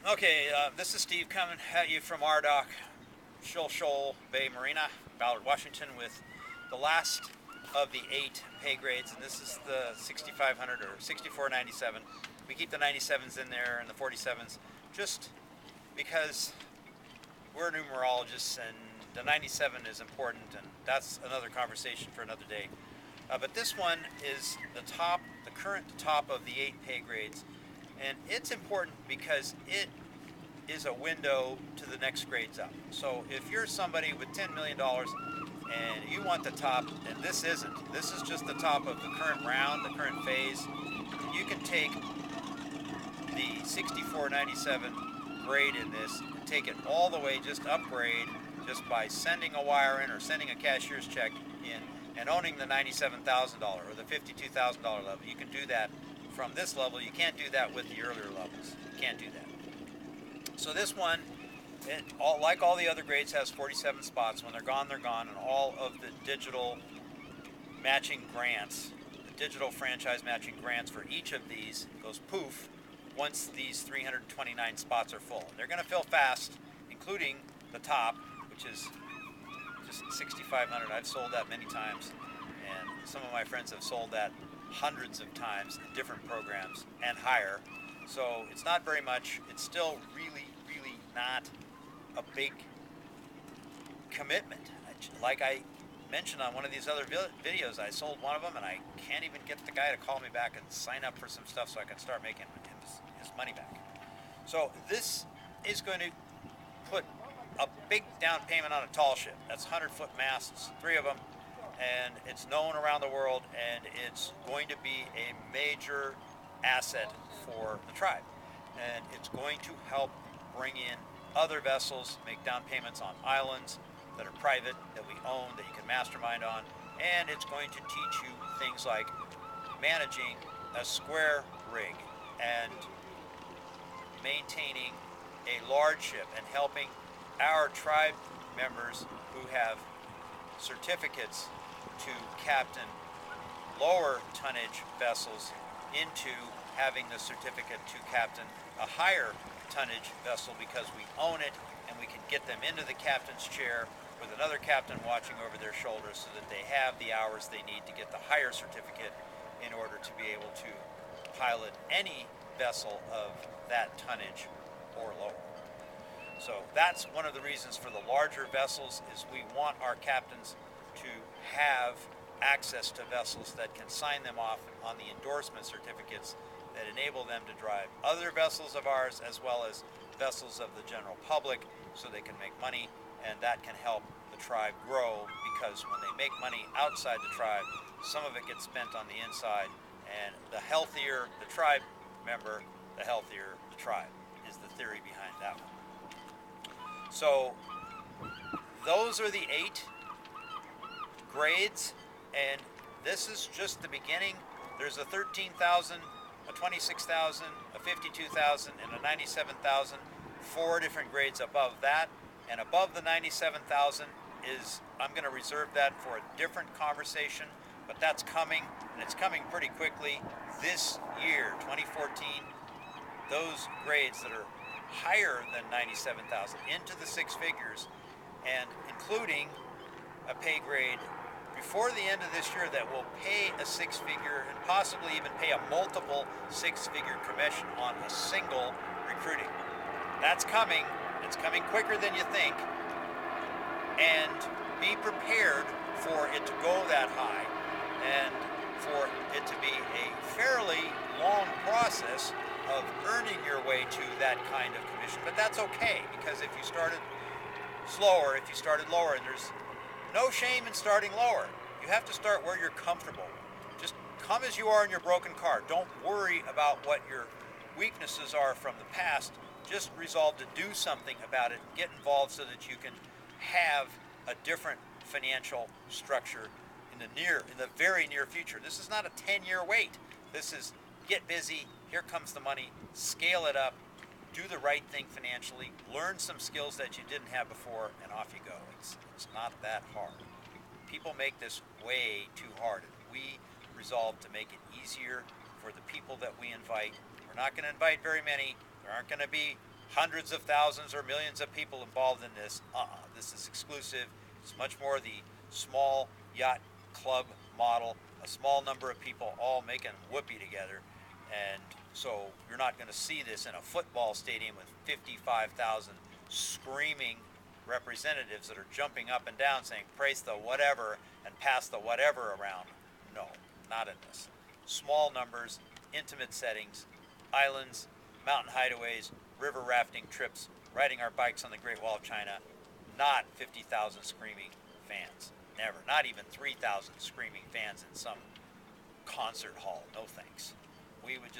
Okay, this is Steve coming at you from our dock, Shoal Bay Marina, Ballard, Washington, with the last of the 8 pay grades, and this is the 6500 or 6497. We keep the 97s in there and the 47s just because we're numerologists, and the 97 is important, and that's another conversation for another day. But this one is the current top of the 8 pay grades. And it's important because it is a window to the next grades up. So if you're somebody with $10 million and you want the top, and this isn't, this is just the top of the current round, the current phase, you can take the 6497 grade in this and take it all the way, just upgrade, just by sending a wire in or sending a cashier's check in and owning the $97,000 or the $52,000 level. You can do that from this level. You can't do that with the earlier levels. You can't do that. So this one, like all the other grades, has 47 spots. When they're gone, they're gone. And all of the digital matching grants, the digital franchise matching grants for each of these goes poof once these 329 spots are full. They're going to fill fast, including the top, which is just 6,500. I've sold that many times, and some of my friends have sold that hundreds of times in different programs and higher. So it's not very much. It's still really not a big commitment. Like I mentioned on one of these other videos, I sold one of them and I can't even get the guy to call me back and sign up for some stuff so I can start making his money back. So this is going to put a big down payment on a tall ship. That's 100-foot masts, 3 of them, and it's known around the world, and it's going to be a major asset for the tribe. And it's going to help bring in other vessels, make down payments on islands that are private, that we own, that you can mastermind on, and it's going to teach you things like managing a square rig and maintaining a large ship and helping our tribe members who have certificates to captain lower tonnage vessels into having the certificate to captain a higher tonnage vessel, because we own it and we can get them into the captain's chair with another captain watching over their shoulders so that they have the hours they need to get the higher certificate in order to be able to pilot any vessel of that tonnage or lower. So that's one of the reasons for the larger vessels, is we want our captains to have access to vessels that can sign them off on the endorsement certificates that enable them to drive other vessels of ours as well as vessels of the general public, so they can make money, and that can help the tribe grow, because when they make money outside the tribe, some of it gets spent on the inside, and the healthier the tribe member, the healthier the tribe, is the theory behind that one. So those are the 8 grades, and this is just the beginning. There's a 13,000, a 26,000, a 52,000, and a 97,000. 4 different grades above that, and above the 97,000 is, I'm going to reserve that for a different conversation, but that's coming, and it's coming pretty quickly. This year, 2014, those grades that are higher than 97,000 into the 6 figures, and including a pay grade before the end of this year that will pay a 6-figure and possibly even pay a multiple 6-figure commission on a single recruiting. That's coming. It's coming quicker than you think, and be prepared for it to go that high and for it to be a fairly long process of earning your way to that kind of commission. But that's okay, because if you started slower, if you started lower, and there's no shame in starting lower. You have to start where you're comfortable. Just come as you are in your broken car. Don't worry about what your weaknesses are from the past. Just resolve to do something about it and get involved so that you can have a different financial structure in the very near future. This is not a 10-year wait. This is get busy, here comes the money, scale it up, do the right thing financially, learn some skills that you didn't have before, and off you go. It's not that hard. People make this way too hard, and we resolve to make it easier for the people that we invite. We're not going to invite very many. There aren't going to be hundreds of thousands or millions of people involved in this. This is exclusive. It's much more the small yacht club model, a small number of people all making whoopee together. And so you're not going to see this in a football stadium with 55,000 screaming representatives that are jumping up and down saying praise the whatever and pass the whatever around. No, not in this. Small numbers, intimate settings, islands, mountain hideaways, river rafting trips, riding our bikes on the Great Wall of China. Not 50,000 screaming fans. Never. Not even 3,000 screaming fans in some concert hall. No thanks. We would just